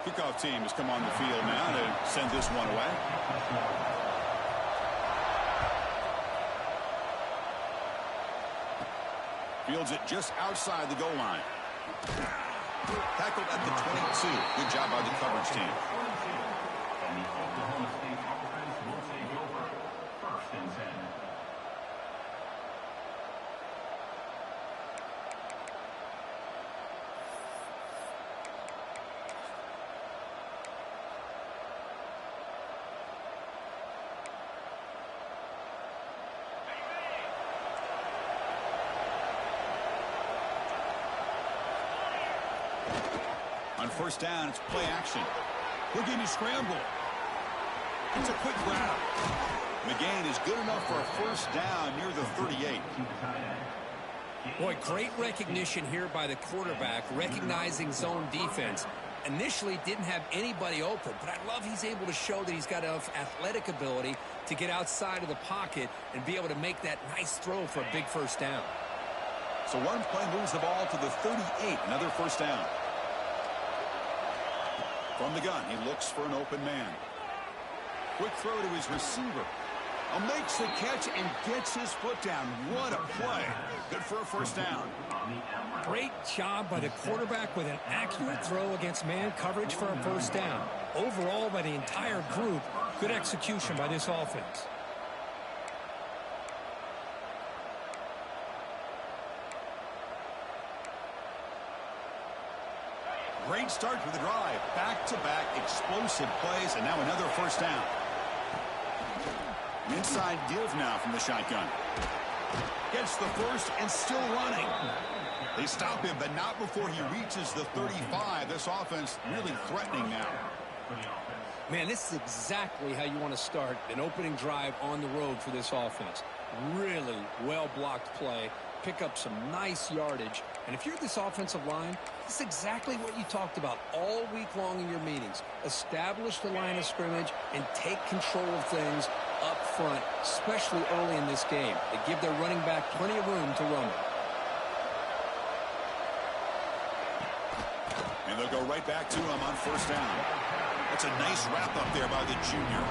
Kickoff team has come on the field now to send this one away. Fields it just outside the goal line. Tackled at the 22. Good job by the coverage team. On first down, it's play action. Houdini scramble. It's a quick grab. McGain is good enough for a first down near the 38. Boy, great recognition here by the quarterback, recognizing zone defense. Initially didn't have anybody open, but I love he's able to show that he's got enough athletic ability to get outside of the pocket and be able to make that nice throw for a big first down. So one play moves the ball to the 38, another first down. From the gun, he looks for an open man. Quick throw to his receiver. Makes the catch and gets his foot down. What a play. Good for a first down. Great job by the quarterback with an accurate throw against man coverage for a first down. Overall, by the entire group, good execution by this offense. Great start to the drive. Back-to-back explosive plays, and now another first down. Inside deals now from the shotgun. Gets the first and still running. They stop him, but not before he reaches the 35. This offense really threatening now. Man, this is exactly how you want to start an opening drive on the road for this offense. Really well-blocked play. Pick up some nice yardage. And if you're this offensive line, this is exactly what you talked about all week long in your meetings. Establish the line of scrimmage and take control of things up front, especially early in this game. They give their running back plenty of room to run it. And they'll go right back to him on first down. That's a nice wrap up there by the junior.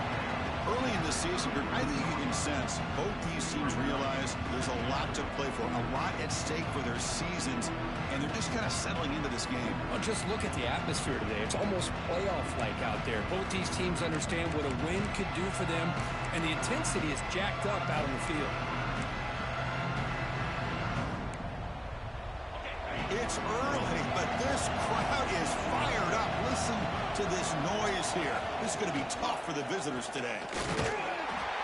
Early in the season, I think you can sense both these teams realize there's a lot to play for, a lot at stake for their seasons, and they're just kind of settling into this game. Well, just look at the atmosphere today. It's almost playoff-like out there. Both these teams understand what a win could do for them, and the intensity is jacked up out on the field. It's early, but this crowd is fired up. Listen to this noise here. This is going to be tough for the visitors today.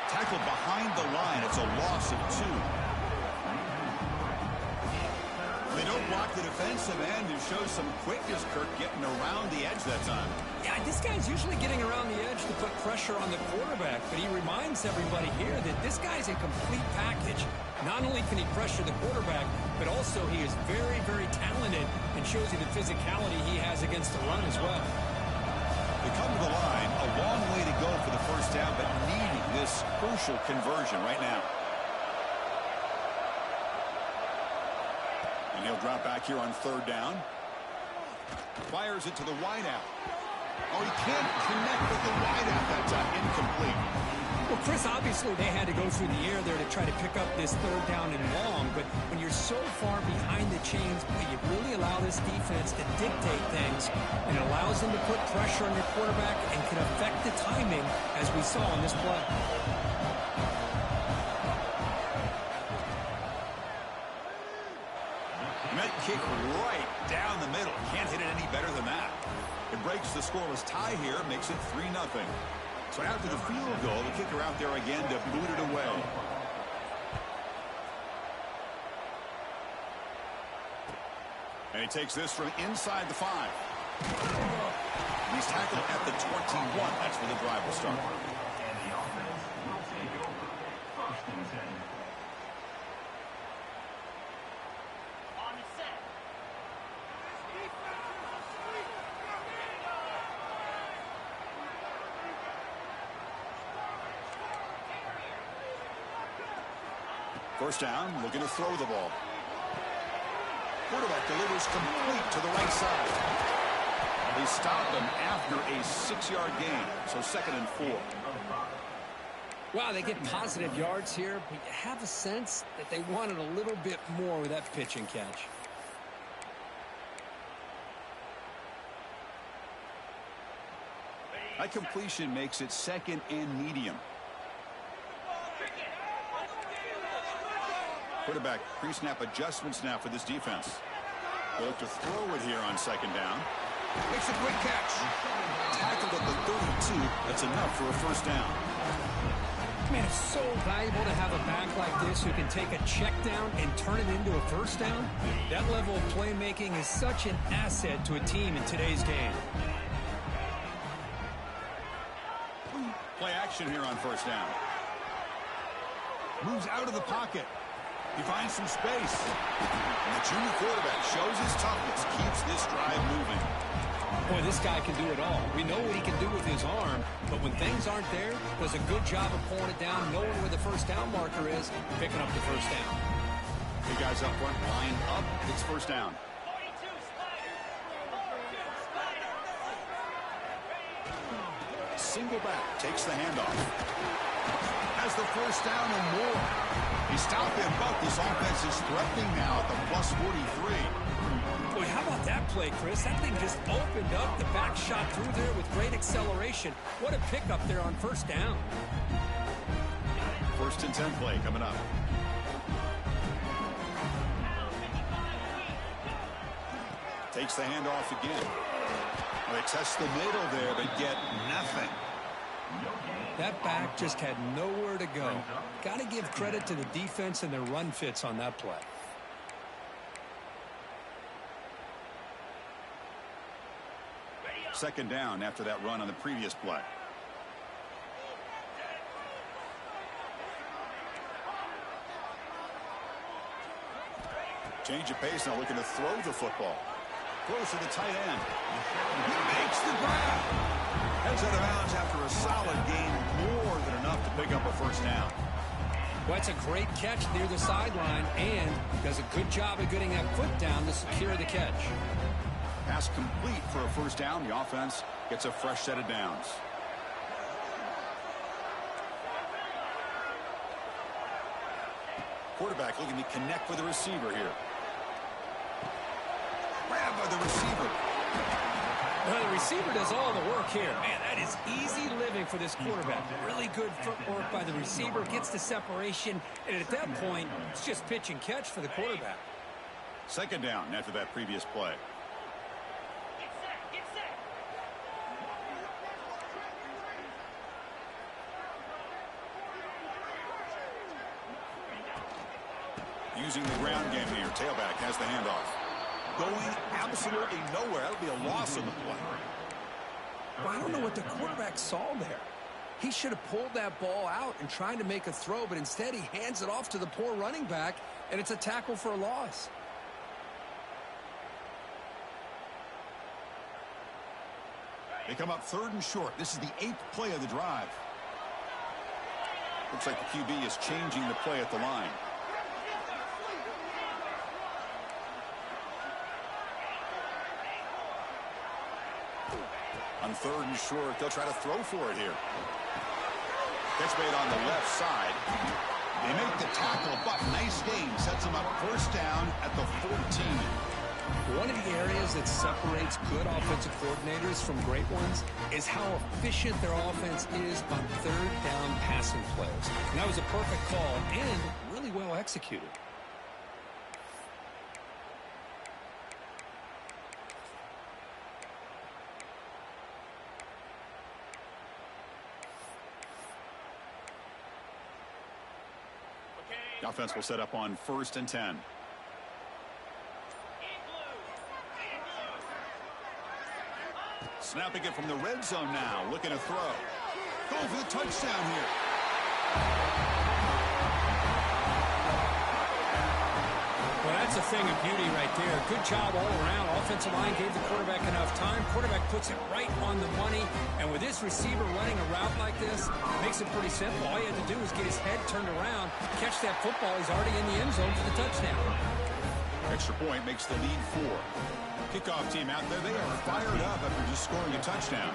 Tackled behind the line. It's a loss of 2. They don't block the defensive end. It shows some quickness, Kirk, getting around the edge that time. Yeah, this guy's usually getting around the edge to put pressure on the quarterback, but he reminds everybody here that this guy's a complete package. Not only can he pressure the quarterback, but also he is very, very talented and shows you the physicality he has against the run as well. They come to the line, a long way to go for the first down, but needing this crucial conversion right now. And he'll drop back here on third down. Fires it to the wideout. Oh, he can't connect with the wideout that time. Incomplete. Well, Chris, obviously they had to go through the air there to try to pick up this third down and long, but when you're so far behind the chains, you really allow this defense to dictate things, and it allows them to put pressure on your quarterback and can affect the timing, as we saw in this play. Met kick right down the middle. Can't hit it any better than that. It breaks the scoreless tie here, makes it 3-0. So after the field goal, the kicker out there again to boot it away. And he takes this from inside the 5. He's tackled at the 21. That's where the drive will start. First down, looking to throw the ball. Quarterback delivers complete to the right side. They stopped him after a 6-yard gain, so 2nd and 4. Wow, they get positive yards here, but you have a sense that they wanted a little bit more with that pitch and catch. That completion makes it 2nd and medium. Quarterback pre-snap adjustments now for this defense. They'll look to throw it here on 2nd down. Makes a great catch. Tackled at the 32. That's enough for a 1st down. Man, it's so valuable to have a back like this who can take a check down and turn it into a 1st down. That level of playmaking is such an asset to a team in today's game. Play action here on 1st down. Moves out of the pocket. He finds some space. And the junior quarterback shows his toughness, keeps this drive moving. Boy, this guy can do it all. We know what he can do with his arm, but when things aren't there, does a good job of pulling it down, knowing where the 1st down marker is, picking up the 1st down. The guys up front line up. It's 1st down. Single back, takes the handoff. Has the 1st down and more. He stopped him, but this offense is threatening now at the plus 43. Boy, how about that play, Chris? That thing just opened up. The back shot through there with great acceleration. What a pickup there on 1st down. 1st and 10 play coming up. Takes the handoff again. Well, they test the middle there, but get nothing. That back just had nowhere to go. Got to give credit to the defense and their run fits on that play. Second down after that run on the previous play. Change of pace now, looking to throw the football. Throws to the tight end. He makes the grab. Heads out of bounds after a solid gain, more than enough to pick up a 1st down. Well, it's a great catch near the sideline and does a good job of getting that foot down to secure the catch. Pass complete for a 1st down. The offense gets a fresh set of downs. Quarterback looking to connect with the receiver here. Grab by the receiver. Well, the receiver does all the work here. Man, that is easy living for this quarterback. Really good footwork by the receiver. Gets the separation. And at that point, it's just pitch and catch for the quarterback. 2nd down after that previous play. Using the ground game here. Tailback has the handoff. Going absolutely nowhere. That would be a loss on the play. Well, I don't know what the quarterback saw there. He should have pulled that ball out and tried to make a throw, but instead he hands it off to the poor running back, and it's a tackle for a loss. They come up 3rd and short. This is the 8th play of the drive. Looks like the QB is changing the play at the line. On 3rd and short, they'll try to throw for it here. Catch made on the left side. They make the tackle, but nice gain. Sets them up 1st down at the 14. One of the areas that separates good offensive coordinators from great ones is how efficient their offense is on 3rd down passing plays. And that was a perfect call and really well executed. The offense will set up on 1st and 10. Snapping it from the red zone now. Looking to throw. Going for the touchdown here. Well, that's a thing of beauty right there. Good job all around. Offensive line gave the quarterback enough time. Quarterback puts it right on the money. And with this receiver running a route like this, makes it pretty simple. All he had to do was get his head turned around, catch that football. He's already in the end zone for the touchdown. Extra point makes the lead 4. Kickoff team out there, they are fired up after just scoring a touchdown.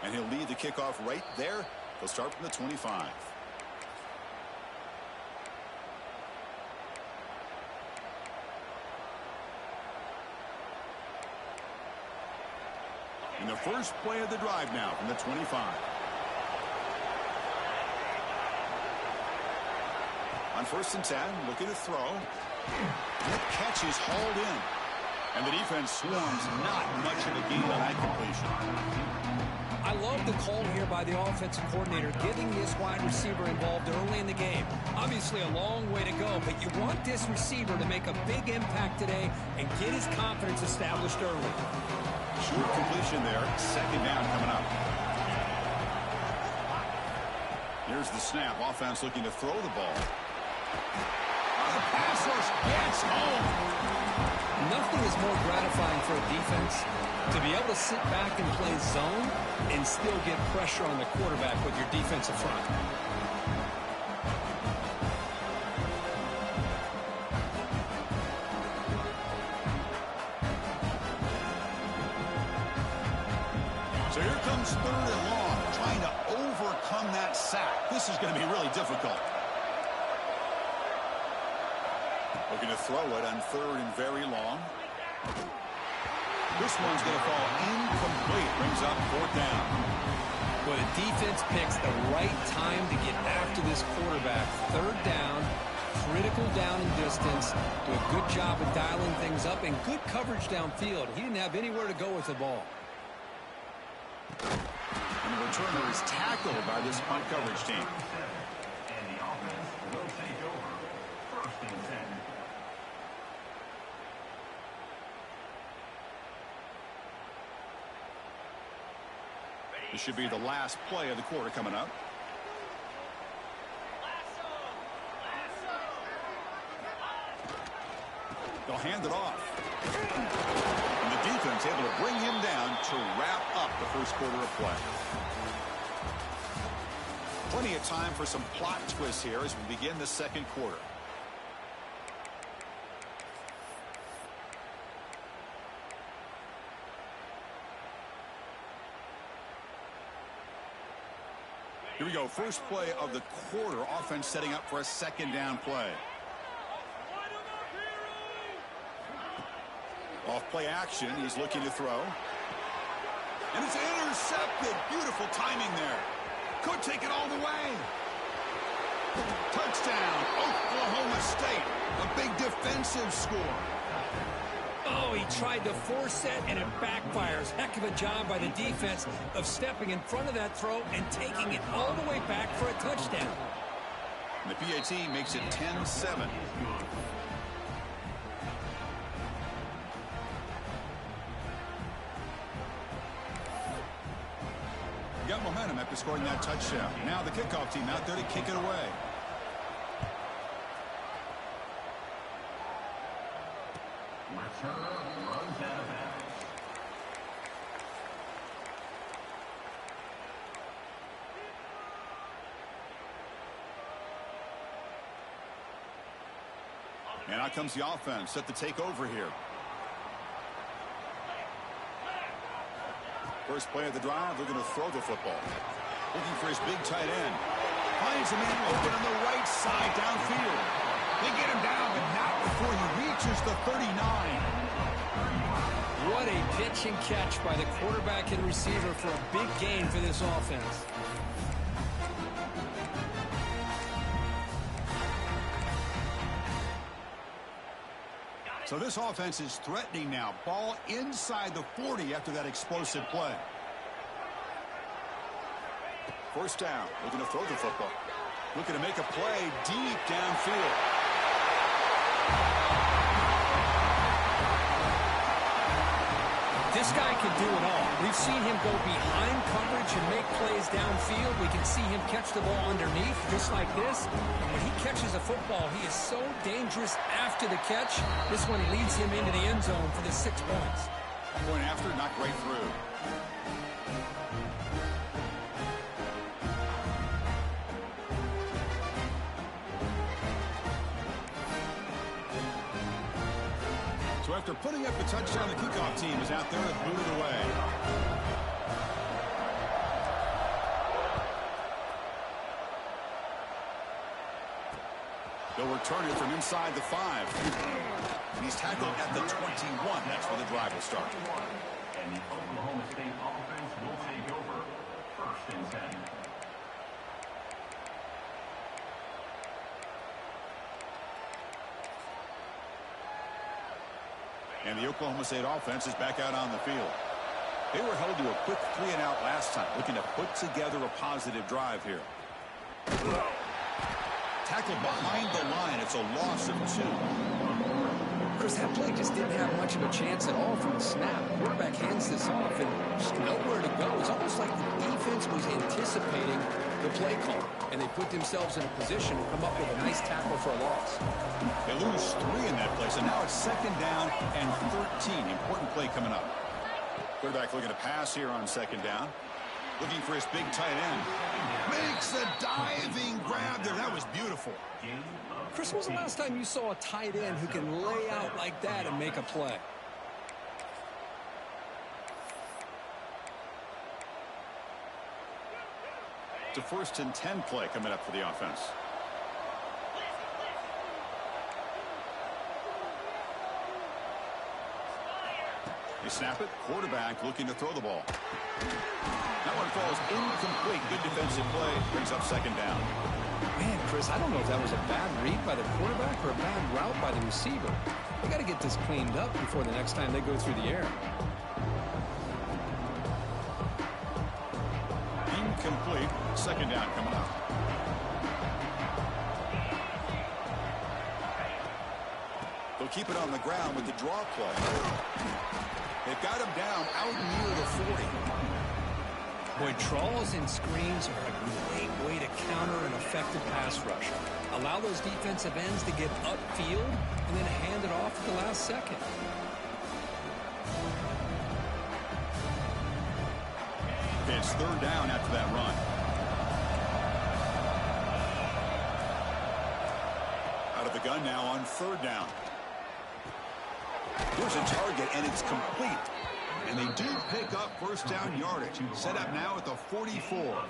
And he'll lead the kickoff right there. They'll start from the 25. And the first play of the drive now from the 25. On 1st and 10, looking to throw. That catch is hauled in. And the defense swarms, not much of a gain on that completion. I love the call here by the offensive coordinator, getting this wide receiver involved early in the game. Obviously a long way to go, but you want this receiver to make a big impact today and get his confidence established early. Short completion there. 2nd down coming up. Here's the snap. Offense looking to throw the ball. The pass rush gets home. Nothing is more gratifying for a defense to be able to sit back and play zone and still get pressure on the quarterback with your defensive front. So here comes 3rd and long, trying to overcome that sack. This is going to be really difficult. Looking to throw it on 3rd and very long. This one's going to fall incomplete. Brings up 4th down. Well, the defense picks the right time to get after this quarterback. 3rd down, critical down and distance. Do a good job of dialing things up and good coverage downfield. He didn't have anywhere to go with the ball. And the returner is tackled by this punt coverage team. And the offense will take over 1st and 10. This should be the last play of the quarter coming up. They'll hand it off. And the defense able to bring him down to wrap up the first quarter of play. Plenty of time for some plot twists here as we begin the 2nd quarter. Here we go. First play of the quarter. Offense setting up for a 2nd down play. Off play action. He's looking to throw. And it's intercepted. Beautiful timing there. Could take it all the way. Touchdown, Oklahoma State. A big defensive score. Oh, he tried to force it, and it backfires. Heck of a job by the defense of stepping in front of that throw and taking it all the way back for a touchdown. And the PAT makes it 10-7. Got momentum after scoring that touchdown. Now the kickoff team out there to kick it away. And out comes the offense set to take over here. First play of the drive, they're going to throw the football. Looking for his big tight end. Finds a man open on the right side downfield. They get him down, but not before he reaches the 39. What a pitch and catch by the quarterback and receiver for a big gain for this offense. So this offense is threatening now. Ball inside the 40 after that explosive play. First down. Looking to throw the football. Looking to make a play deep downfield. This guy can do it all. We've seen him go behind coverage and make plays downfield. We can see him catch the ball underneath, just like this. And when he catches a football, he is so dangerous after the catch. This one leads him into the end zone for the 6 points. Point after, knocked right through. So after putting up the touchdown, the kickoff team is out there to boot it away. They'll return it from inside the 5. And he's tackled at the 21. That's where the drive will start. And the Oklahoma State offense will take over. 1st and 10. And the Oklahoma State offense is back out on the field. They were held to a quick 3-and-out last time, looking to put together a positive drive here. Tackled behind the line. It's a loss of 2. Chris, that play just didn't have much of a chance at all from the snap. Quarterback hands this off and just nowhere to go. It's almost like the defense was anticipating the play call, and they put themselves in a position to come up with a nice tackle for a loss. They lose 3 in that play, so now it's 2nd down and 13. Important play coming up. Quarterback looking to pass here on 2nd down. Looking for his big tight end. Makes a diving grab there. That was beautiful. Chris, when was the last time you saw a tight end who can lay out like that and make a play? It's a 1st and 10 play coming up for the offense. They snap it. Quarterback looking to throw the ball. That one falls incomplete. Good defensive play. Brings up 2nd down. Man, Chris, I don't know if that was a bad read by the quarterback or a bad route by the receiver. They got to get this cleaned up before the next time they go through the air. Incomplete. 2nd down coming up. They'll keep it on the ground with the draw play. They've got him down out near the 40. Boy, draws and screens are a great way to counter an effective pass rush. Allow those defensive ends to get upfield and then hand it off at the last second. Okay, it's 3rd down after that run. Out of the gun now on 3rd down. Here's a target, and it's complete. And they do pick up 1st down yardage. Set up now at the 44.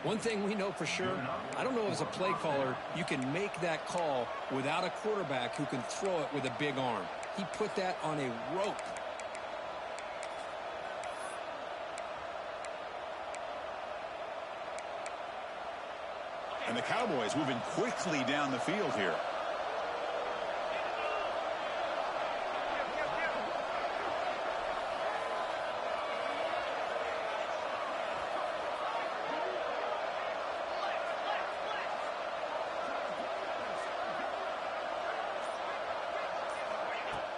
One thing we know for sure, I don't know as a play caller, you can make that call without a quarterback who can throw it with a big arm. He put that on a rope. And the Cowboys moving quickly down the field here.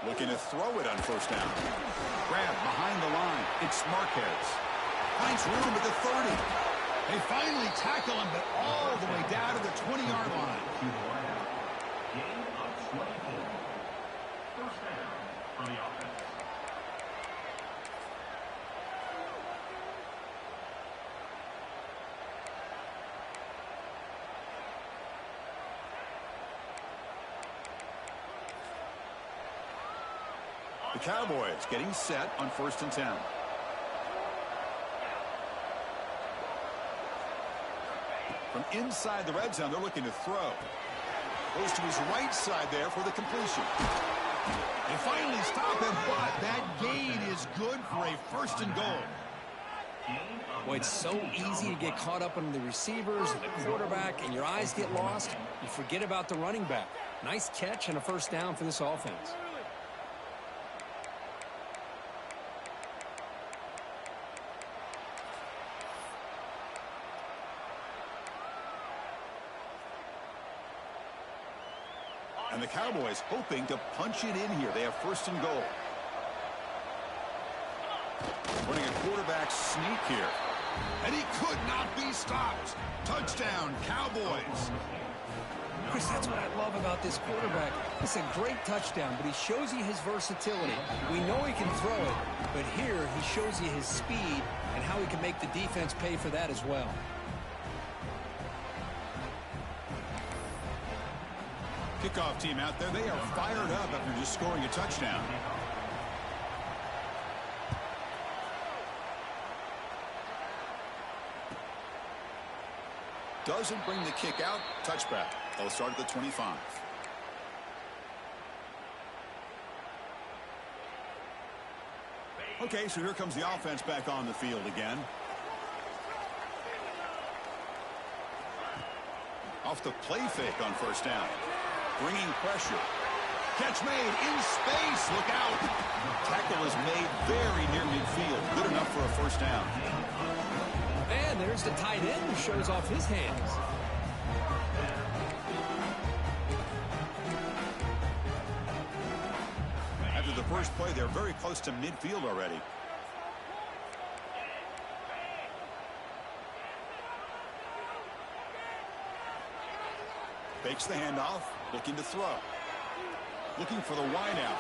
Looking to throw it on 1st down. Grab behind the line. It's Marquez. Finds room at the 30. They finally tackle him, but all the way down to the 20-yard line. Gain of 24. 1st down for the offense. The Cowboys getting set on 1st and 10. From inside the red zone, they're looking to throw. Goes to his right side there for the completion. They finally stop him, but that gain is good for a 1st and goal. Boy, it's so easy to get caught up on the receivers and the quarterback, and your eyes get lost. You forget about the running back. Nice catch and a 1st down for this offense. And the Cowboys hoping to punch it in here. They have 1st and goal. Running a quarterback sneak here. And he could not be stopped. Touchdown, Cowboys. Chris, that's what I love about this quarterback. It's a great touchdown, but he shows you his versatility. We know he can throw it, but here he shows you his speed and how he can make the defense pay for that as well. Kickoff team out there, they are fired up after just scoring a touchdown. Doesn't bring the kick out. Touchback. They'll start at the 25. Okay, so here comes the offense back on the field again. Off the play fake on first down. Bringing pressure. Catch made in space. Look out. Tackle is made very near midfield. Good enough for a first down. And there's the tight end who shows off his hands. After the first play, they're very close to midfield already. Fakes the handoff, looking to throw. Looking for the wideout.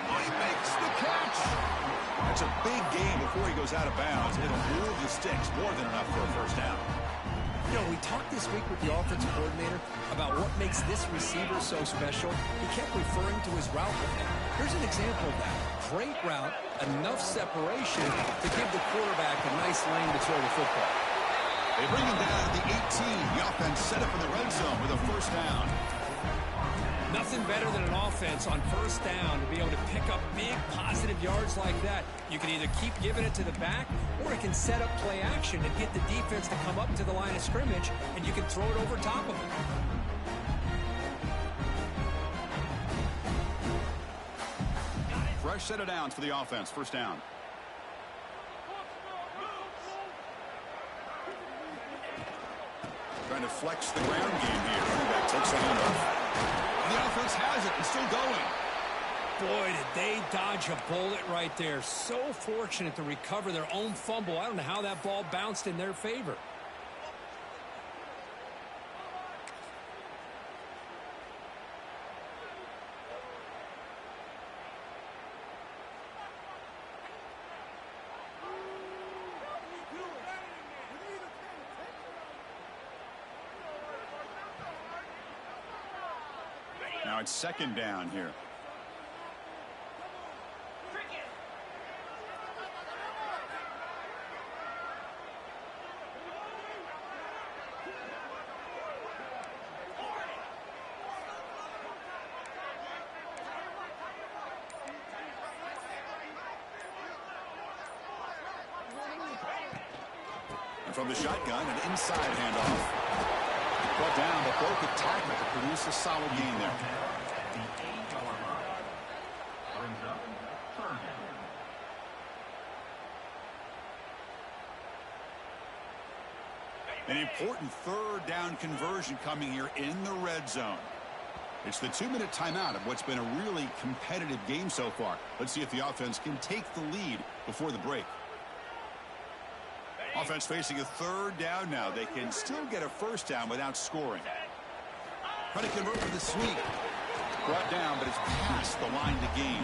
He makes the catch. That's a big gain before he goes out of bounds. It'll move the sticks, more than enough for a first down. You know, we talked this week with the offensive coordinator about what makes this receiver so special. He kept referring to his route running. Here's an example of that. Great route, enough separation to give the quarterback a nice lane to throw the football. They bring him down at the 18. The offense set up in the red zone with a first down. Nothing better than an offense on first down to be able to pick up big positive yards like that. You can either keep giving it to the back, or it can set up play action and get the defense to come up to the line of scrimmage, and you can throw it over top of them. Fresh set of downs for the offense. First down. Trying to flex the ground game here. Fullback takes the handoff. The offense has it and still going. Boy, did they dodge a bullet right there. So fortunate to recover their own fumble. I don't know how that ball bounced in their favor. Now it's second down here. And from the shotgun, an inside handoff. Brought down, but broke a tackle to produce a solid gain there. An important third down conversion coming here in the red zone. It's the 2-minute timeout of what's been a really competitive game so far. Let's see if the offense can take the lead before the break. Offense facing a third down now. They can still get a first down without scoring. Trying to convert with a sweep. Brought down, but it's past the line to gain.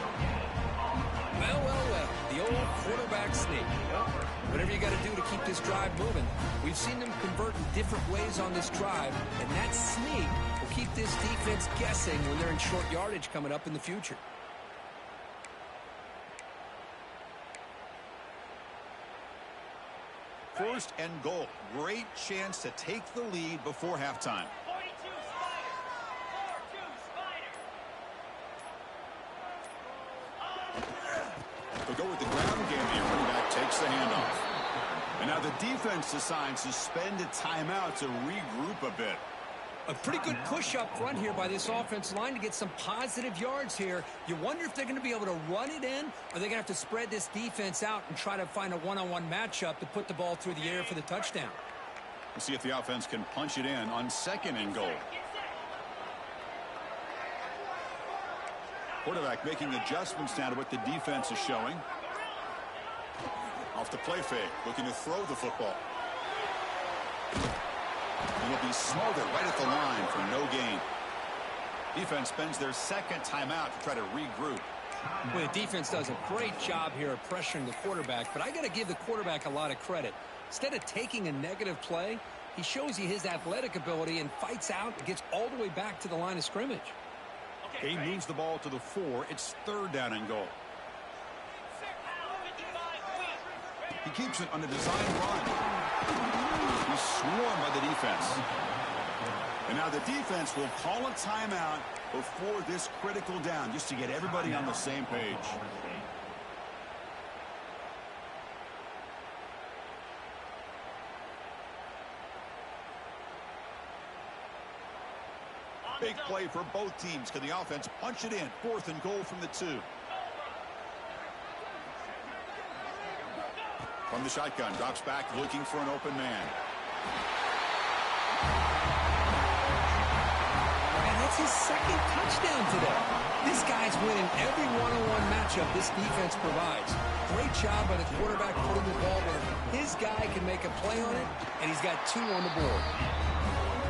Well, well, well. The old quarterback sneak. Whatever you got to do to keep this drive moving. We've seen them convert in different ways on this drive, and that sneak will keep this defense guessing when they're in short yardage coming up in the future. First and goal. Great chance to take the lead before halftime. They'll go with the ground game here. Running back takes the handoff. And now the defense decides to spend a timeout to regroup a bit. A pretty good push up front here by this offensive line to get some positive yards here. You wonder if they're going to be able to run it in, or they're going to have to spread this defense out and try to find a one-on-one matchup to put the ball through the air for the touchdown. We'll see if the offense can punch it in on second and goal. Quarterback making adjustments now to what the defense is showing. Off the play fake, looking to throw the football. And will be smothered right at the line for no gain. Defense spends their second timeout to try to regroup. Well, the defense does a great job here of pressuring the quarterback, but I got to give the quarterback a lot of credit. Instead of taking a negative play, he shows you his athletic ability and fights out and gets all the way back to the line of scrimmage. He moves the ball to the 4. It's 3rd down and goal. He keeps it on a design run. He's swarmed by the defense. And now the defense will call a timeout before this critical down, just to get everybody on the same page. Big play for both teams. Can the offense punch it in? 4th and goal from the 2. From the shotgun, drops back looking for an open man. And that's his 2nd touchdown today. This guy's winning every one-on-one matchup this defense provides. Great job by the quarterback putting the ball where his guy can make a play on it, and he's got 2 on the board.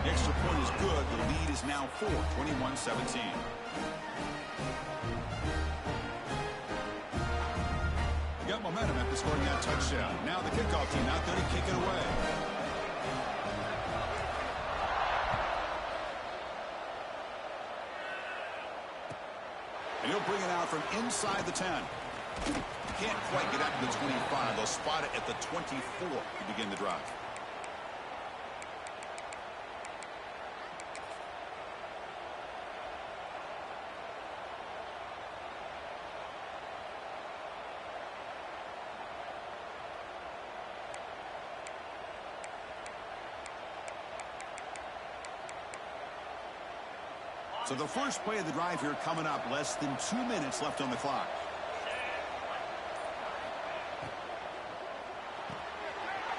The extra point is good. The lead is now 4, 21-17. Got momentum after scoring that touchdown. Now the kickoff team out there to kick it away. And he'll bring it out from inside the 10. Can't quite get out to the 25. They'll spot it at the 24 to begin the drive. So the first play of the drive here coming up. Less than 2 minutes left on the clock.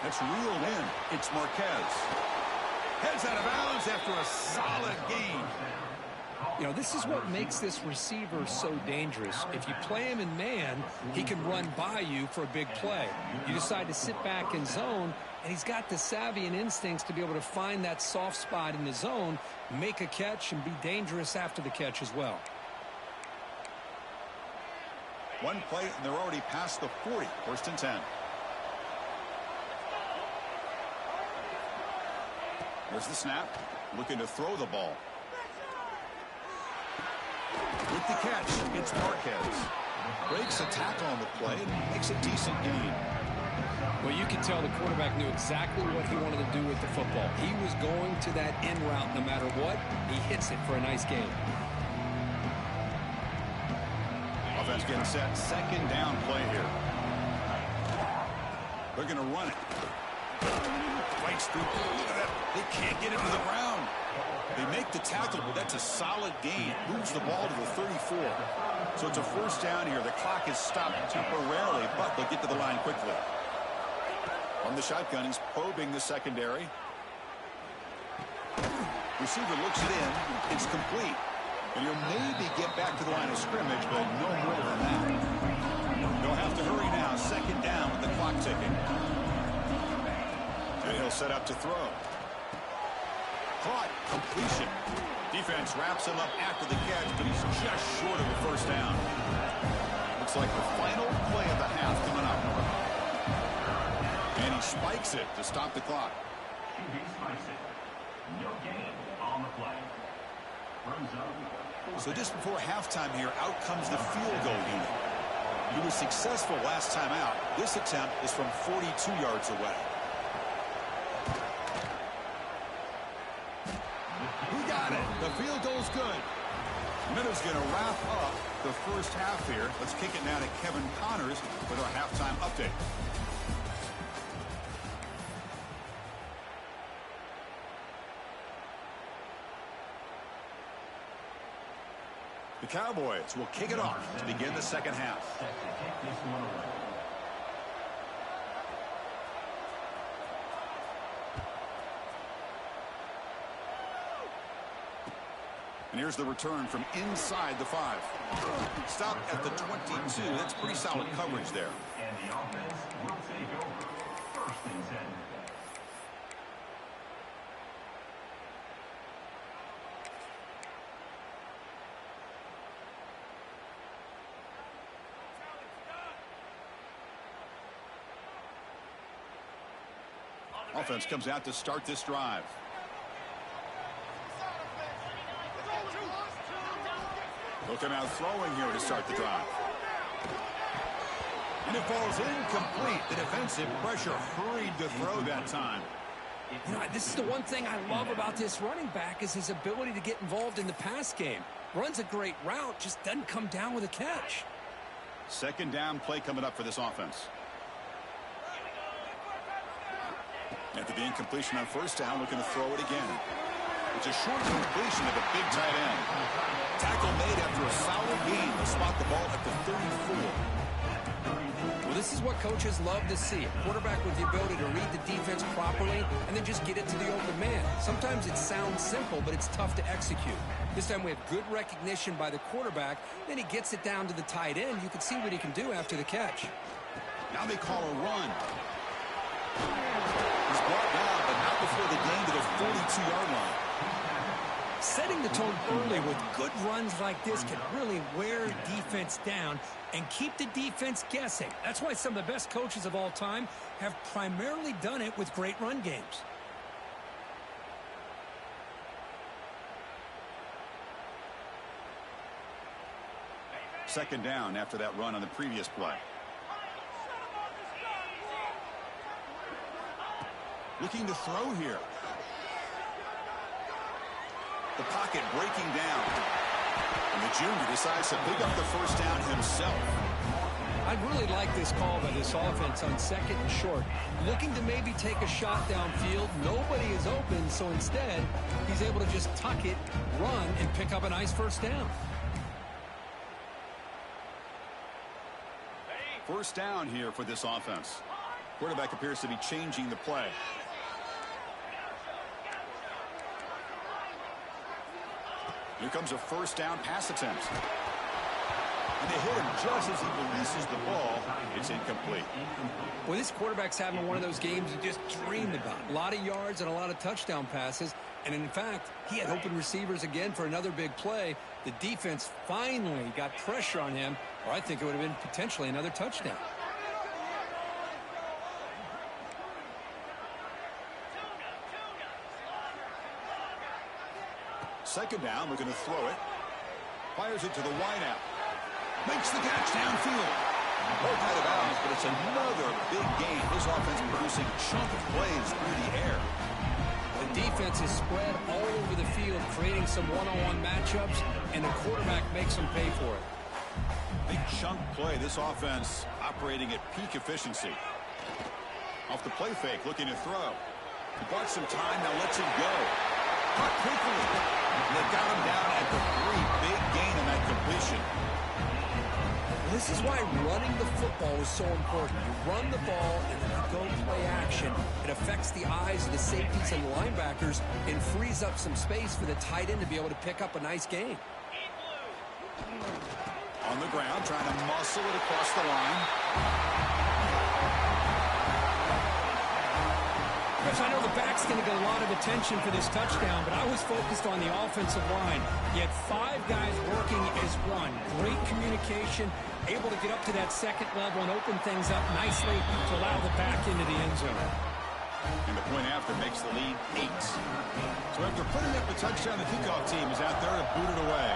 That's reeled in. It's Marquez. Heads out of bounds after a solid gain. You know, this is what makes this receiver so dangerous. If you play him in man, he can run by you for a big play. You decide to sit back in zone, and he's got the savvy and instincts to be able to find that soft spot in the zone, make a catch, and be dangerous after the catch as well. One play, and they're already past the 40. 1st and 10. There's the snap. Looking to throw the ball. With the catch, it's Marquez. Breaks a tackle on the play and makes a decent gain. Well, you can tell the quarterback knew exactly what he wanted to do with the football. He was going to that in route no matter what. He hits it for a nice gain. Offense getting set. 2nd down play here. They're going to run it. Fights through. Look at that. They can't get it to the ground. They make the tackle, but that's a solid gain. Moves the ball to the 34. So it's a 1st down here. The clock is stopped temporarily, but they'll get to the line quickly. From the shotgun, he's probing the secondary. Receiver looks it in. It's complete. And he'll maybe get back to the line of scrimmage, but no more than that. They'll have to hurry now. 2nd down with the clock ticking. And he'll set up to throw. Caught. Completion. Defense wraps him up after the catch, but he's just short of a 1st down. Looks like the final play of the half coming up. And he spikes it to stop the clock. Kuby spikes it. No gain on the play. So just before halftime here, out comes the field goal unit. He was successful last time out. This attempt is from 42 yards away. He got it. The field goal's good. Minutes going to wrap up the 1st half here. Let's kick it now to Kevin Connors with our halftime update. The Cowboys will kick it off to begin the 2nd half. And here's the return from inside the 5. Stop at the 22. That's pretty solid coverage there. And the offense will take over. 1st and 10. Offense comes out to start this drive. Looking out throwing here to start the drive. And it falls incomplete. The defensive pressure hurried to throw that time. You know, this is the one thing I love about this running back is his ability to get involved in the pass game. Runs a great route, just doesn't come down with a catch. Second down play coming up for this offense. After the incompletion on first down, looking to throw it again. It's a short completion of a big tight end. Tackle made after a solid gain to spot the ball at the 34. Well, this is what coaches love to see. A quarterback with the ability to read the defense properly and then just get it to the open man. Sometimes it sounds simple, but it's tough to execute. This time we have good recognition by the quarterback. Then he gets it down to the tight end. You can see what he can do after the catch. Now they call a run. He's brought down, but not before the gain to the 42-yard line. Setting the tone early with good runs like this can really wear defense down and keep the defense guessing. That's why some of the best coaches of all time have primarily done it with great run games. Second down after that run on the previous play. Looking to throw here. The pocket breaking down. And the junior decides to pick up the first down himself. I'd really like this call by this offense on second and short. Looking to maybe take a shot downfield. Nobody is open, so instead, he's able to just tuck it, run, and pick up a nice first down. First down here for this offense. Quarterback appears to be changing the play. Here comes a first down pass attempt. And they hit him just as he releases the ball. It's incomplete. Well, this quarterback's having one of those games you just dreamed about. A lot of yards and a lot of touchdown passes. And in fact, he had open receivers again for another big play. The defense finally got pressure on him, or I think it would have been potentially another touchdown. Second down, looking to throw it. Fires it to the wideout. Makes the catch downfield. Both out of bounds, but it's another big game. This offense producing a chunk of plays through the air. The defense is spread all over the field, creating some one-on-one matchups, and the quarterback makes them pay for it. Big chunk play. This offense operating at peak efficiency. Off the play fake, looking to throw. He bought some time, now lets it go. Caught quickly. They got him down at the 3. Big gain in that completion. This is why running the football is so important. You run the ball and then you go play action. It affects the eyes of the safeties and the linebackers and frees up some space for the tight end to be able to pick up a nice gain. On the ground, trying to muscle it across the line. Chris, I know the back's going to get a lot of attention for this touchdown, but I was focused on the offensive line. You had 5 guys working as one. Great communication, able to get up to that second level and open things up nicely to allow the back into the end zone. And the point after makes the lead 8. So after putting up the touchdown, the kickoff team is out there to boot it away.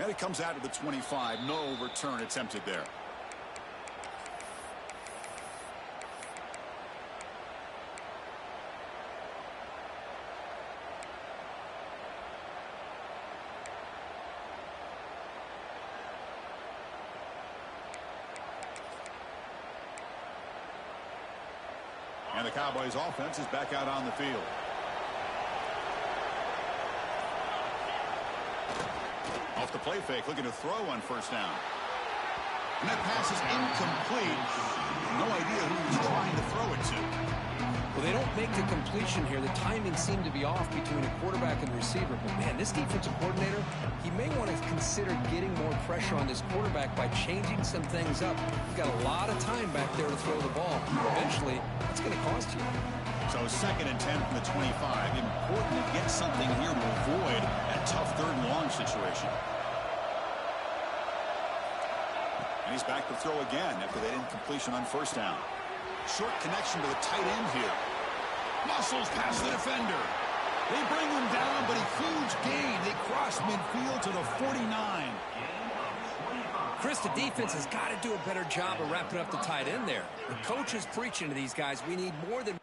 And it comes out to the 25. No return attempted there. And the Cowboys offense is back out on the field. Off the play fake, looking to throw on first down. And that pass is incomplete. No idea who he's trying to throw it to. Well, they don't make the completion here. The timing seemed to be off between a quarterback and receiver. But, man, this defensive coordinator, he may want to consider getting more pressure on this quarterback by changing some things up. You've got a lot of time back there to throw the ball. Eventually, it's going to cost you. So second and 10 from the 25. Important to get something here to avoid that tough third and long situation. And he's back to throw again after that incompletion on first down. Short connection to the tight end here. Muscles past the defender. They bring him down, but a huge gain. They cross midfield to the 49. Chris, the defense has got to do a better job of wrapping up the tight end there. The coach is preaching to these guys. We need more than...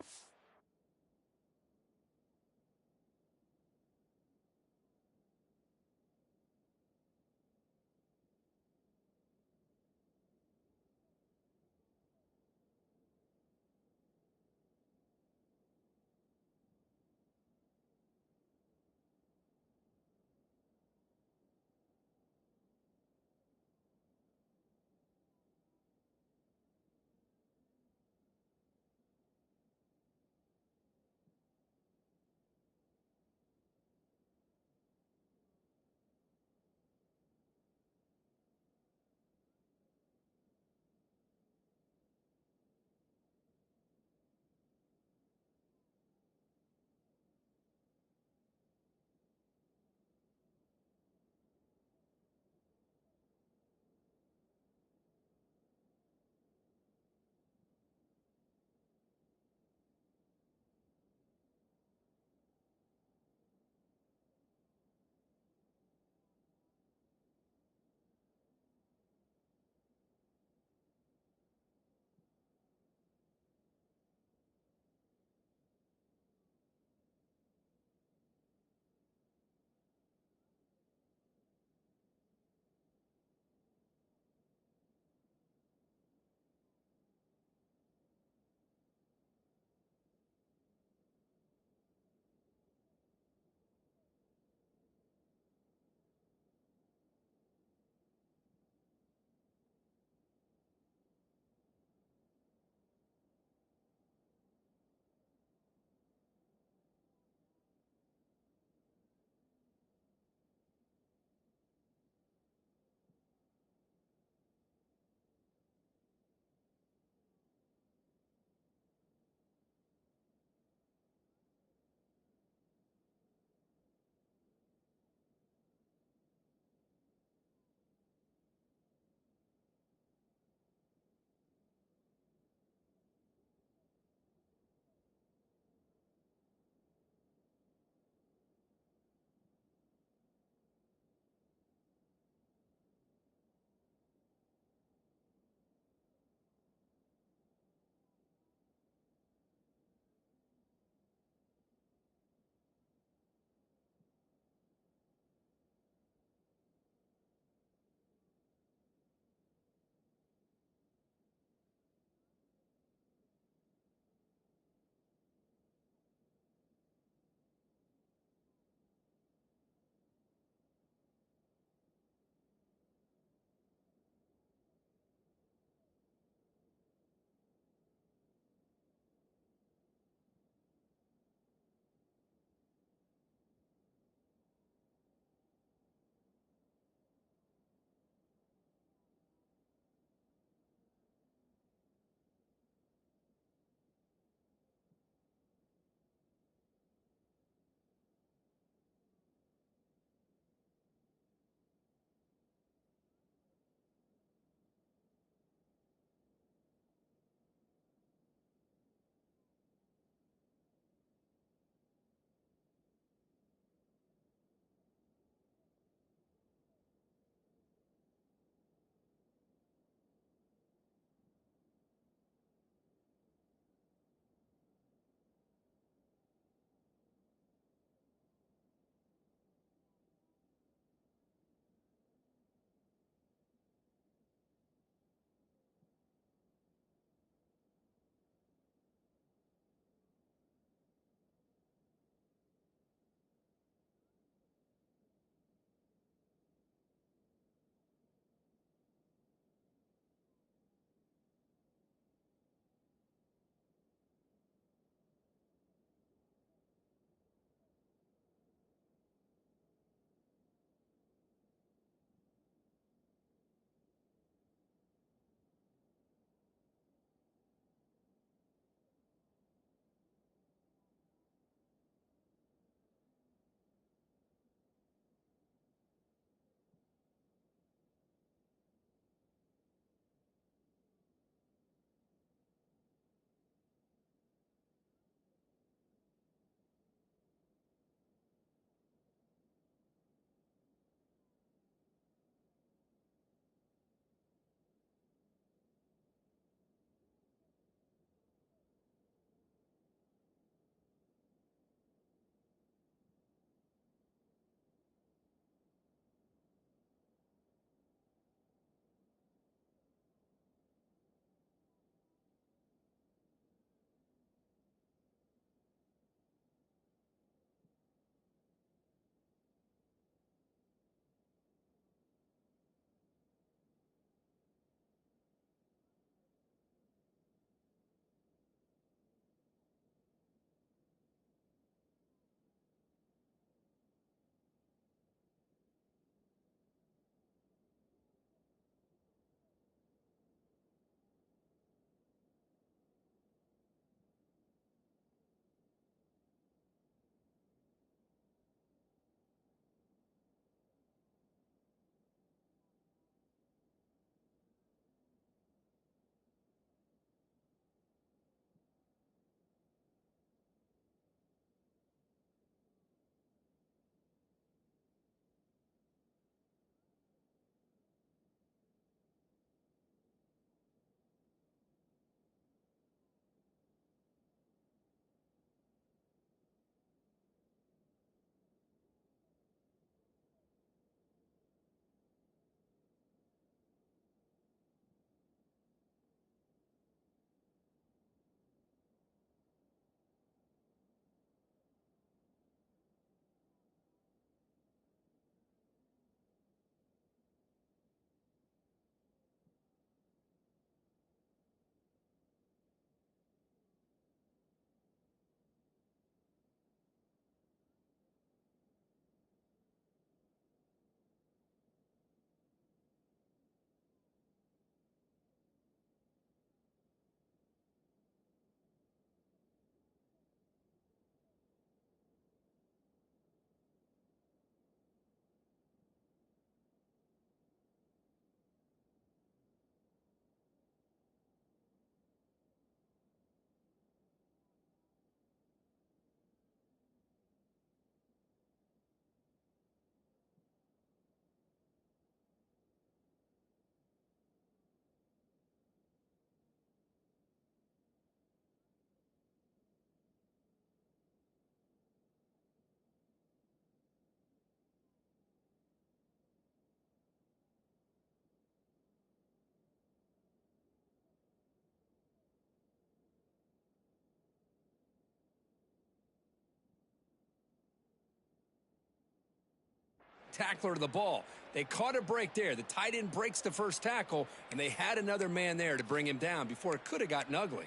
tackler to the ball. They caught a break there. The tight end breaks the first tackle, and they had another man there to bring him down before it could have gotten ugly.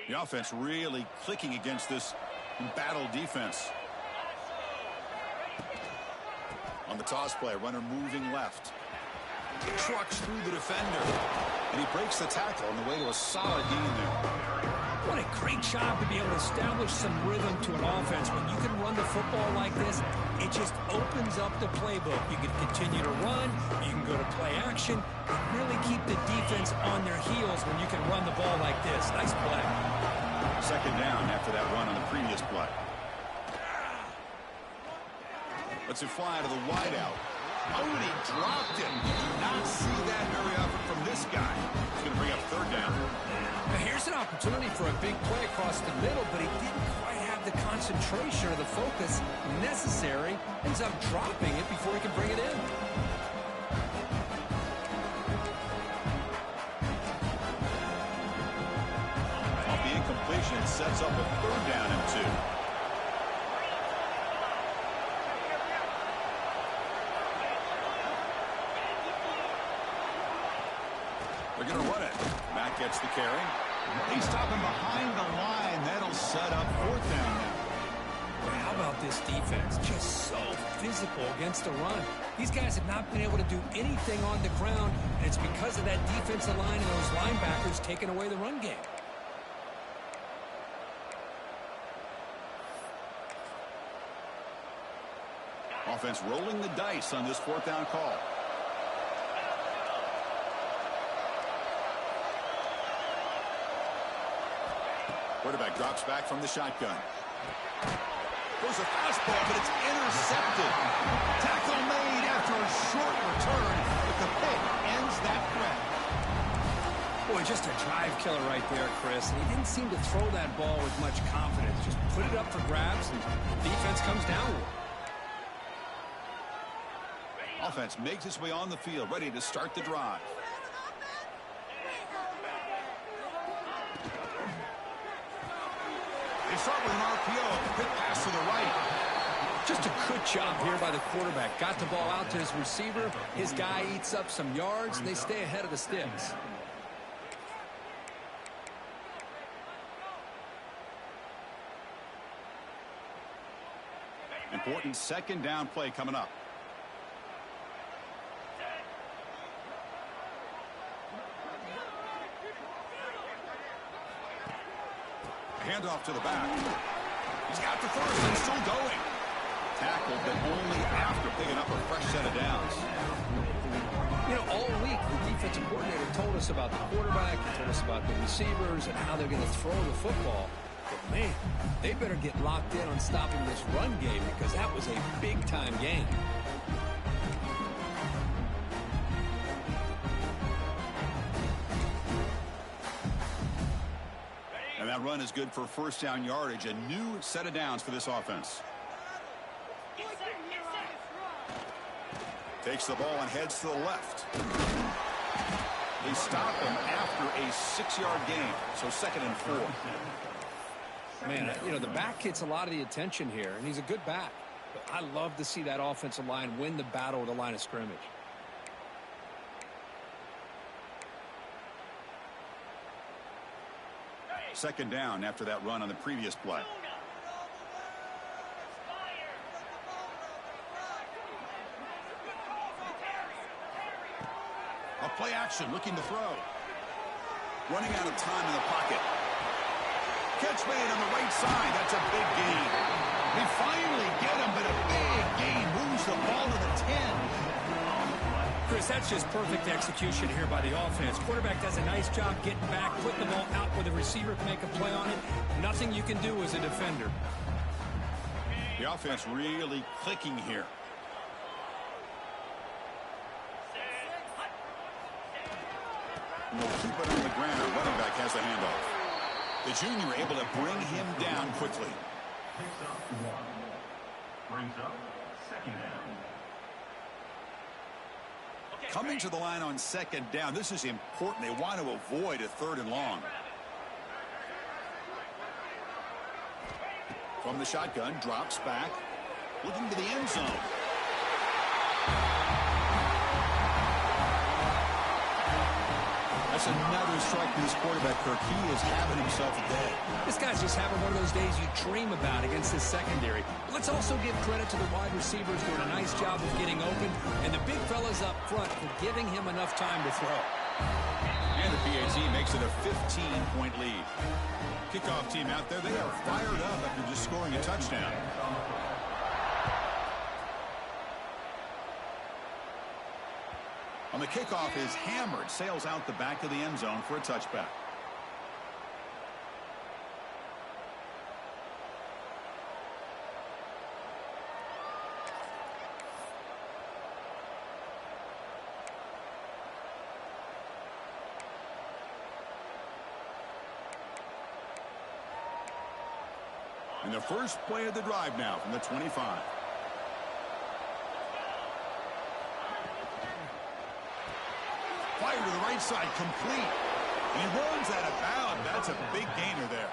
The offense really clicking against this embattled defense. On the toss play, runner moving left. Trucks through the defender. And he breaks the tackle on the way to a solid gain there. What a great job to be able to establish some rhythm to an offense. When you can run the football like this, it just opens up the playbook. You can continue to run, you can go to play action, and really keep the defense on their heels when you can run the ball like this. Nice play. Second down after that run on the previous play. Lets it fly to the wideout. Oh, and he dropped him. You do not see that very often from this guy. He's going to bring up third down. Now here's an opportunity for a big play across the middle, but he didn't quite have the concentration or the focus necessary. Ends up dropping it before he can bring it in. Off the incompletion, sets up a third down and 2. They're going to run it. Matt gets the carry. They stop him behind the line. That'll set up fourth down now. Well, how about this defense? Just so physical against the run. These guys have not been able to do anything on the ground, and it's because of that defensive line and those linebackers taking away the run game. Offense rolling the dice on this fourth down call. Quarterback drops back from the shotgun. Goes a fastball, but it's intercepted. Tackle made after a short return, but the pick ends that threat. Boy, just a drive killer right there, Chris. And he didn't seem to throw that ball with much confidence. Just put it up for grabs, and the defense comes down with it. Offense makes its way on the field, ready to start the drive. They start with an RPO. Quick pass to the right. Just a good job here by the quarterback. Got the ball out to his receiver. His guy eats up some yards, and they stay ahead of the sticks. Important second down play coming up. Handoff to the back. He's got the first and still going. Tackled, but only after picking up a fresh set of downs. You know, all week, the defensive coordinator told us about the quarterback, he told us about the receivers and how they're going to throw the football. But, man, they better get locked in on stopping this run game because that was a big-time game. And that run is good for first down yardage. A new set of downs for this offense. Takes the ball and heads to the left. They stop him after a 6-yard gain. So 2nd and 4. Man, you know, the back gets a lot of the attention here, and he's a good back. But I love to see that offensive line win the battle at the line of scrimmage. Second down after that run on the previous play. A play action, looking to throw. Running out of time in the pocket. Catch made on the right side. That's a big gain. They finally get him, but a big gain moves the ball to the 10. Chris, that's just perfect execution here by the offense. Quarterback does a nice job getting back, putting the ball out where the receiver can make a play on it. Nothing you can do as a defender. The offense really clicking here. And they'll keep it on the ground. Running back has the handoff. The junior able to bring him down quickly. Picks up 1. Brings up 2nd down. Coming to the line on 2nd down. This is important. They want to avoid a 3rd and long. From the shotgun, drops back, looking to the end zone. That's another strike to this quarterback, Kirk. He is having himself a day. This guy's just having one of those days you dream about against this secondary. Let's also give credit to the wide receivers doing a nice job of getting open, and the big fellas up front for giving him enough time to throw. And the PAT makes it a 15-point lead. Kickoff team out there, they are fired up after just scoring a touchdown. On the kickoff is hammered, sails out the back of the end zone for a touchback. And the first play of the drive now from the 25. Fire to the right side, complete. He runs out of bounds. That's a big gainer there.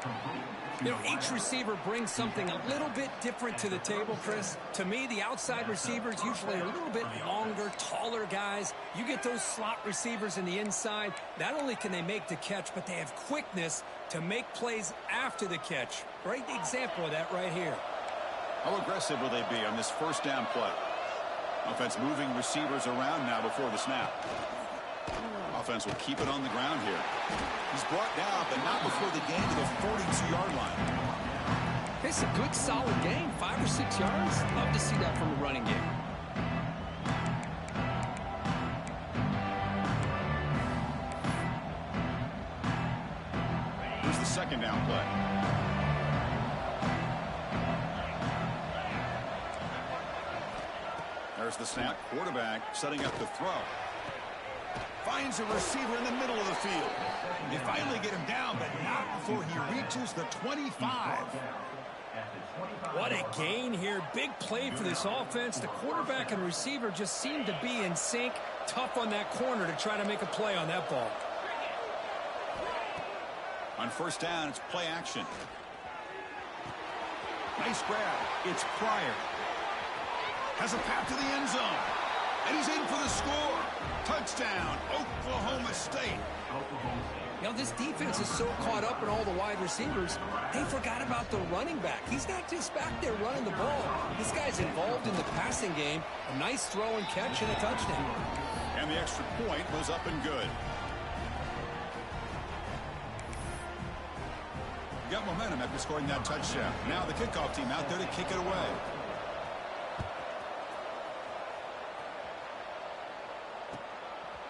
You know, each receiver brings something a little bit different to the table, Chris. To me, the outside receivers usually are a little bit longer, taller guys. You get those slot receivers in the inside. Not only can they make the catch, but they have quickness to make plays after the catch. Great example of that right here. How aggressive will they be on this first down play? Offense moving receivers around now before the snap. Offense will keep it on the ground here. He's brought down, but not before the gain to the 42-yard line. It's a good, solid gain, 5 or 6 yards. Love to see that from a running game. Here's the second down play. There's the snap. Quarterback setting up the throw. Finds a receiver in the middle of the field. They finally get him down, but not before he reaches the 25. What a gain here. Big play for this offense. The quarterback and receiver just seem to be in sync. Tough on that corner to try to make a play on that ball. On first down, it's play action. Nice grab. It's Pryor. Has a path to the end zone. And he's in for the score. Touchdown, Oklahoma State. You know, this defense is so caught up in all the wide receivers, they forgot about the running back. He's not just back there running the ball. This guy's involved in the passing game. A nice throw and catch and a touchdown. And the extra point was up and good. Got momentum after scoring that touchdown. Now the kickoff team out there to kick it away.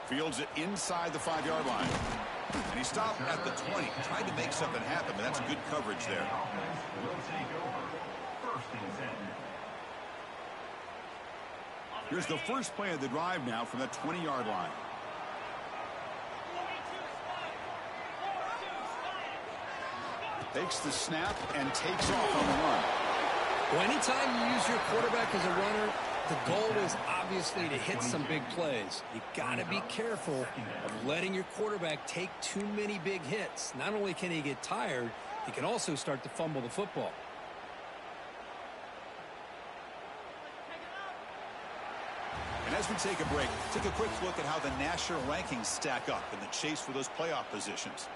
Fields it inside the 5-yard line. And he stopped at the 20. Tried to make something happen, but that's good coverage there. Here's the first play of the drive now from the 20-yard line. Takes the snap and takes off on the run. Well, anytime you use your quarterback as a runner, the goal is obviously to hit some big plays. You got to be careful of letting your quarterback take too many big hits. Not only can he get tired, he can also start to fumble the football. And as we take a break, take a quick look at how the national rankings stack up in the chase for those playoff positions.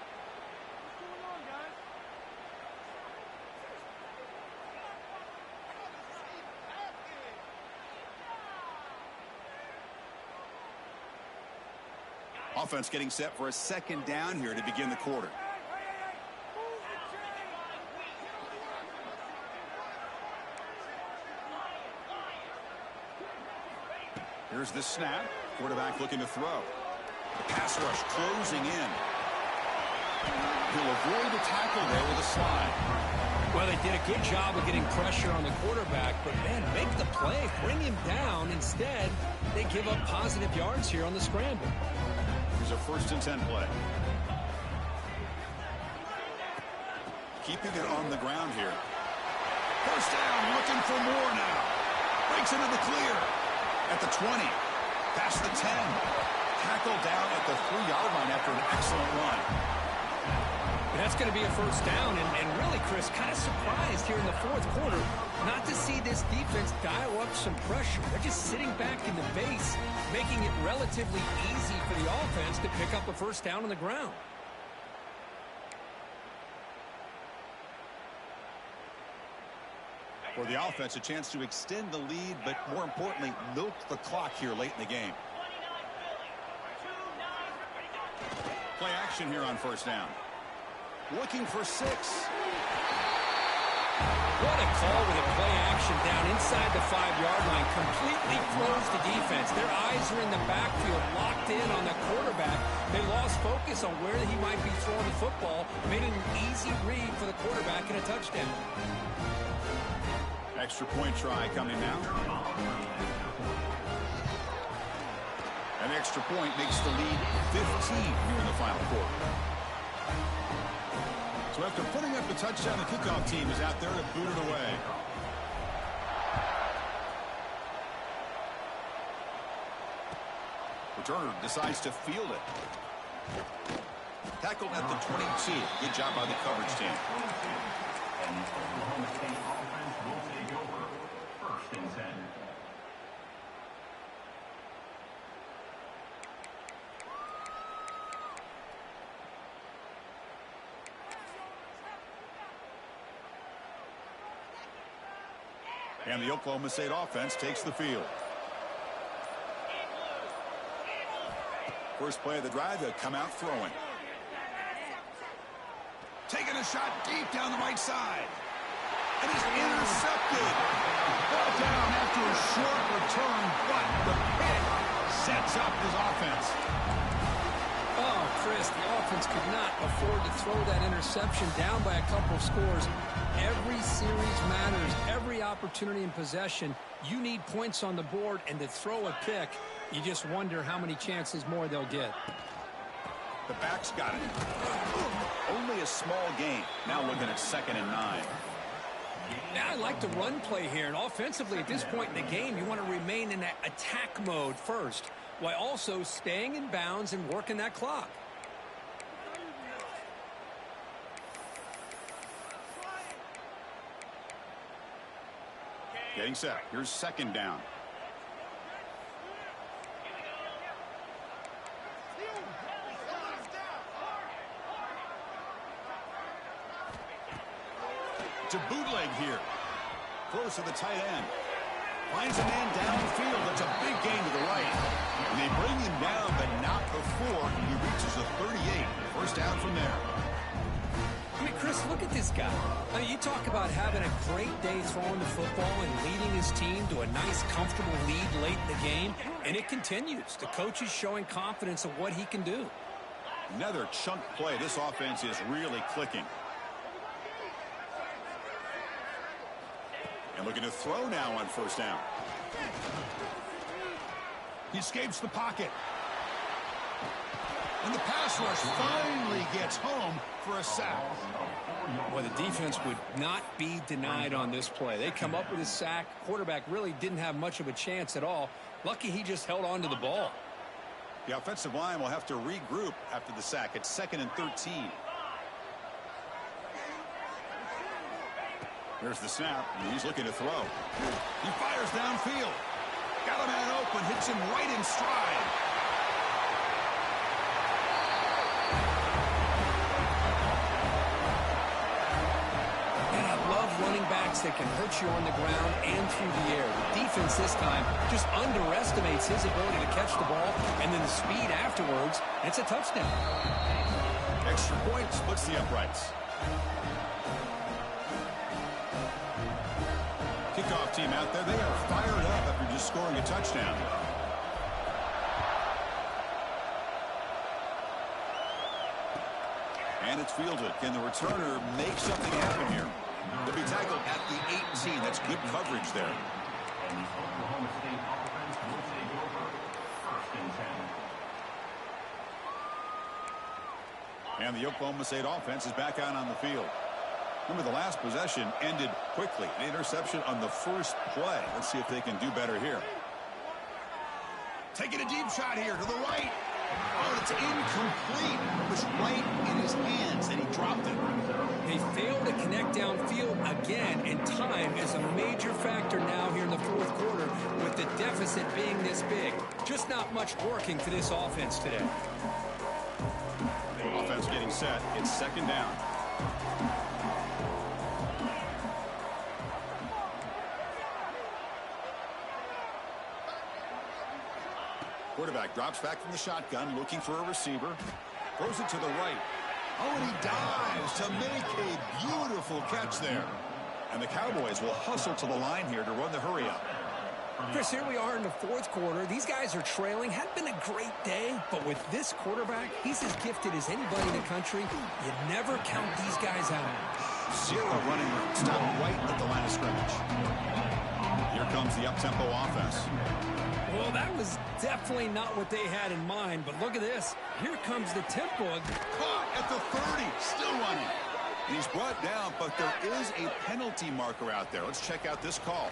Offense getting set for a second down here to begin the quarter. Here's the snap. Quarterback looking to throw. The pass rush closing in. He'll avoid the tackle there with a slide. Well, they did a good job of getting pressure on the quarterback, but, man, make the play. Bring him down. Instead, they give up positive yards here on the scramble. Here's a 1st and 10 play. Keeping it on the ground here. First down, looking for more now. Breaks into the clear. At the 20. Past the 10. Tackled down at the 3-yard line after an excellent run. That's going to be a first down, and really, Chris, kind of surprised here in the fourth quarter not to see this defense dial up some pressure. They're just sitting back in the base, making it relatively easy for the offense to pick up a first down on the ground. For the offense, a chance to extend the lead, but more importantly, milk the clock here late in the game. Play action here on first down. Looking for 6. What a call with a play action down inside the 5-yard line. Completely throws the defense. Their eyes are in the backfield, locked in on the quarterback. They lost focus on where he might be throwing the football. Made it an easy read for the quarterback and a touchdown. Extra point try coming now. An extra point makes the lead 15 here in the final quarter. So after putting up the touchdown, the kickoff team is out there to boot it away. Returner decides to field it. Tackled at the 22. Good job by the coverage team. And the Oklahoma State offense will take over first and 10. And the Oklahoma State offense takes the field. First play of the drive, they'll come out throwing. Taking a shot deep down the right side. And it's intercepted. Ball down after a short return, but the pick sets up his offense. Oh, Chris, the offense could not afford to throw that interception down by a couple of scores. Every series matters. Every opportunity in possession, you need points on the board, and to throw a pick, you just wonder how many chances more they'll get. The back's got it. Only a small gain. Now looking at 2nd and 9. Yeah, I like the run play here, and offensively at this point in the game, you want to remain in that attack mode first, while also staying in bounds and working that clock. Getting set. Here's 2nd down. To bootleg here. Throws to the tight end. Finds a man downfield. That's a big gain to the right. And they bring him down, but not before he reaches a 38. First down from there. I mean, Chris, look at this guy. I mean, you talk about having a great day throwing the football and leading his team to a nice, comfortable lead late in the game, and it continues. The coach is showing confidence of what he can do. Another chunk play. This offense is really clicking. And looking to throw now on first down. He escapes the pocket. And the pass rush finally gets home for a sack. Well, the defense would not be denied on this play. They come up with a sack. Quarterback really didn't have much of a chance at all. Lucky he just held on to the ball. The offensive line will have to regroup after the sack. It's 2nd and 13. There's the snap, and he's looking to throw. He fires downfield. Got a man open, hits him right in stride. And I love running backs that can hurt you on the ground and through the air. The defense this time just underestimates his ability to catch the ball, and then the speed afterwards, and it's a touchdown. Extra point splits the uprights. Kickoff team out there, they are fired up after just scoring a touchdown. And it's fielded. Can the returner make something happen here? They'll be tackled at the 18. That's good coverage there. And the Oklahoma State offense will take over first and 10. And the Oklahoma State offense is back out on the field. Remember, the last possession ended quickly. An interception on the first play. Let's see if they can do better here. Taking a deep shot here to the right. Oh, it's incomplete. It was right in his hands, and he dropped it. They failed to connect downfield again, and time is a major factor now here in the fourth quarter with the deficit being this big. Just not much working for this offense today. Offense getting set. It's second down. Quarterback drops back from the shotgun, looking for a receiver. Throws it to the right. Oh, and he dives to make a beautiful catch there. And the Cowboys will hustle to the line here to run the hurry up. Chris, here we are in the fourth quarter. These guys are trailing. Hadn't been a great day, but with this quarterback, he's as gifted as anybody in the country. You never count these guys out. Zero running room. Stop right at the line of scrimmage. Here comes the up-tempo offense. Well, that was definitely not what they had in mind, but look at this. Here comes the tempo. Caught at the 30, still running. And he's brought down, but there is a penalty marker out there. Let's check out this call.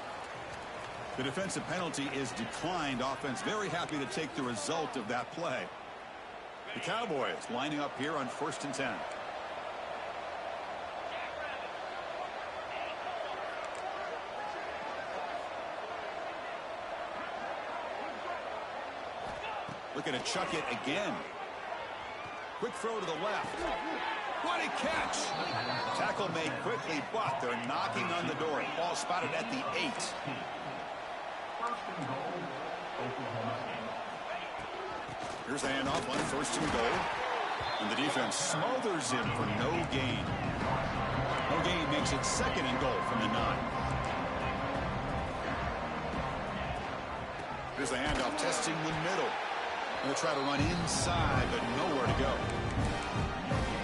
The defensive penalty is declined. Offense very happy to take the result of that play. The Cowboys lining up here on 1st and 10. Looking to chuck it again. Quick throw to the left. What a catch! Tackle made quickly, but they're knocking on the door. Ball spotted at the 8. Here's the handoff on 1st and goal. And the defense smothers him for no gain. No gain makes it 2nd and goal from the 9. Here's the handoff testing the middle. They'll try to run inside, but nowhere to go.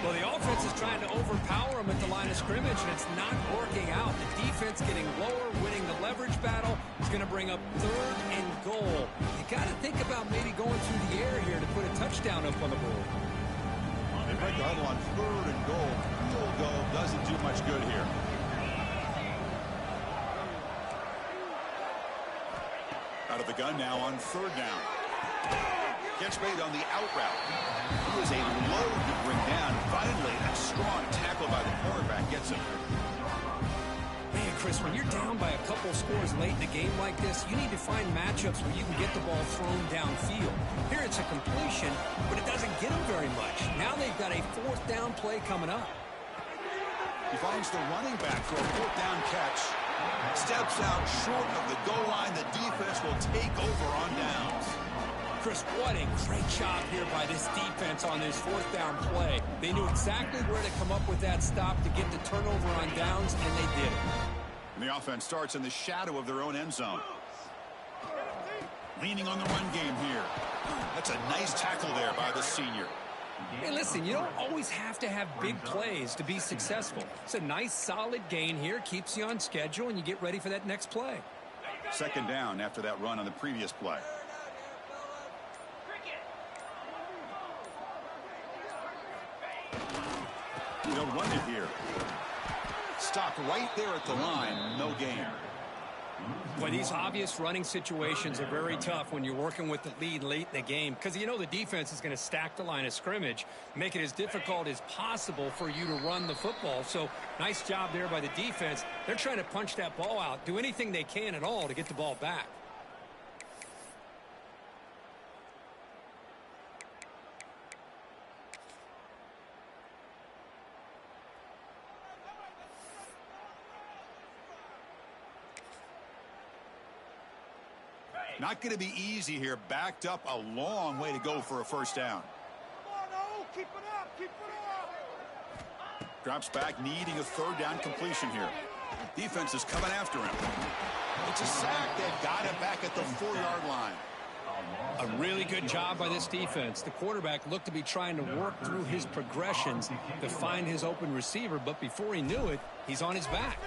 Well, the offense is trying to overpower them at the line of scrimmage, and it's not working out. The defense getting lower, winning the leverage battle. Is going to bring up 3rd and goal. You got to think about maybe going through the air here to put a touchdown up on the board. They break the huddle on 3rd and goal. Field goal doesn't do much good here. Out of the gun now on 3rd down. Catch made on the out route. He was a load to bring down. Finally, a strong tackle by the cornerback gets him. Man, Chris, when you're down by a couple scores late in a game like this, you need to find matchups where you can get the ball thrown downfield. Here it's a completion, but it doesn't get them very much. Now they've got a 4th down play coming up. He finds the running back for a 4th down catch. Steps out short of the goal line. The defense will take over on downs. Chris, what a great job here by this defense on this 4th down play. They knew exactly where to come up with that stop to get the turnover on downs, and they did it. And the offense starts in the shadow of their own end zone. Leaning on the run game here. That's a nice tackle there by the senior. Hey, listen, you don't always have to have big plays to be successful. It's a nice, solid gain here. Keeps you on schedule, and you get ready for that next play. 2nd down after that run on the previous play. They'll run it here. Stopped right there at the line. No gain. Boy, these obvious running situations are very tough when you're working with the lead late in the game because you know the defense is going to stack the line of scrimmage, make it as difficult as possible for you to run the football. So nice job there by the defense. They're trying to punch that ball out, do anything they can at all to get the ball back. Not going to be easy here. Backed up a long way to go for a 1st down. Keep it up. Keep it up. Drops back, needing a 3rd down completion here. Defense is coming after him. It's a sack. They've got him back at the 4-yard line. A really good job by this defense. The quarterback looked to be trying to work through his progressions to find his open receiver, but before he knew it, he's on his back.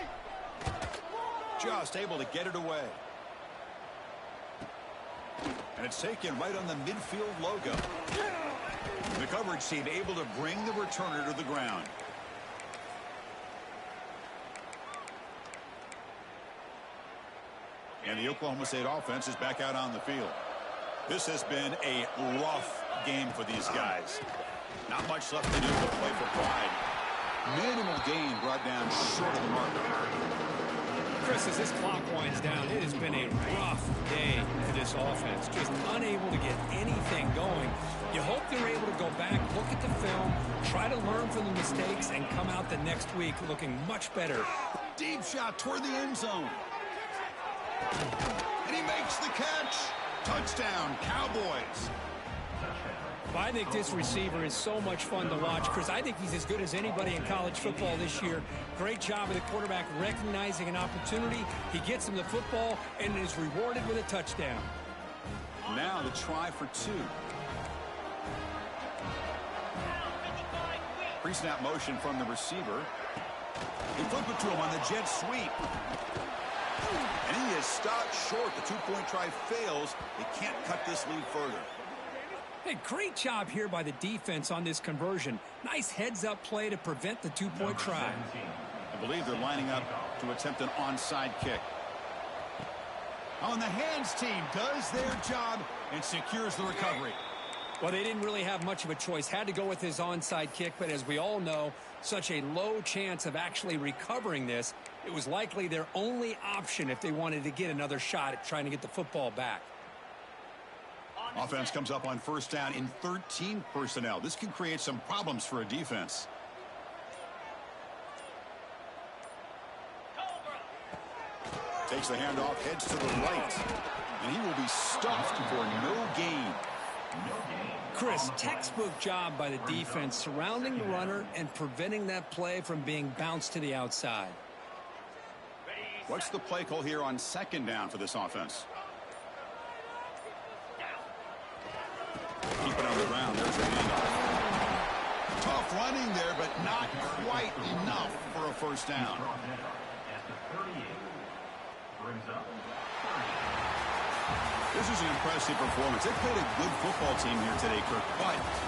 Just able to get it away. And it's taken right on the midfield logo. The coverage team able to bring the returner to the ground. And the Oklahoma State offense is back out on the field. This has been a rough game for these guys. Not much left to do but play for pride. Minimal gain brought down short of the marker. Chris, as this clock winds down, it has been a rough day for this offense. Just unable to get anything going. You hope they're able to go back, look at the film, try to learn from the mistakes, and come out the next week looking much better. Deep shot toward the end zone. And he makes the catch. Touchdown, Cowboys. I think this receiver is so much fun to watch, Chris. I think he's as good as anybody in college football this year. Great job of the quarterback recognizing an opportunity. He gets him the football and is rewarded with a touchdown. Now the try for 2. Pre-snap motion from the receiver. He flipped it to him on the jet sweep. And he is stopped short. The 2-point try fails. They can't cut this lead further. Hey, great job here by the defense on this conversion. Nice heads-up play to prevent the 2-point try. I believe they're lining up to attempt an onside kick. On the hands team does their job and secures the recovery. Well, they didn't really have much of a choice. Had to go with his onside kick, but as we all know, such a low chance of actually recovering this. It was likely their only option if they wanted to get another shot at trying to get the football back. Offense comes up on first down in 13 personnel. This can create some problems for a defense. Takes the handoff, heads to the right. And he will be stuffed for no gain. Chris, textbook job by the defense surrounding the runner and preventing that play from being bounced to the outside. What's the play call here on second down for this offense? Keep it on the ground. There's a handoff. Tough running there, but not quite enough for a first down. This is an impressive performance. They played a good football team here today, Kirk, but